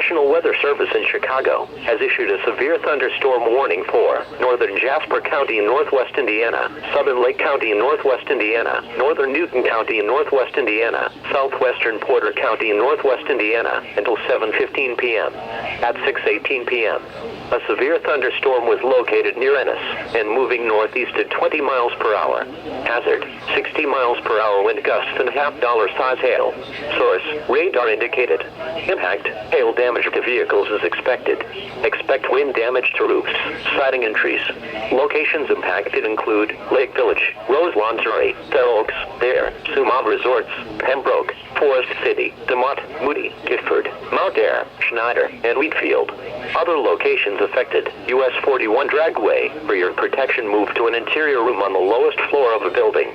National Weather Service in Chicago has issued a severe thunderstorm warning for northern Jasper County in northwest Indiana, southern Lake County in northwest Indiana, northern Newton County in northwest Indiana, southwestern Porter County in northwest Indiana until 7:15 p.m. At 6:18 p.m., a severe thunderstorm was located near Ennis and moving northeast at 20 miles per hour. Hazard, 60 miles per hour wind gusts and half-dollar size hail. Source, radar indicated. Impact, hail damage to vehicles is expected. Expect wind damage to roofs, siding and trees. Locations impacted include Lake Village, Roselawn, Surrey, Fair Oaks, Dare, Sumab Resorts, Pembroke, Forest City, DeMott, Moody, Gifford, Mount Ayr, Schneider, and Wheatfield. Other locations affected: US 41 Dragway. For your protection, move to an interior room on the lowest floor of a building.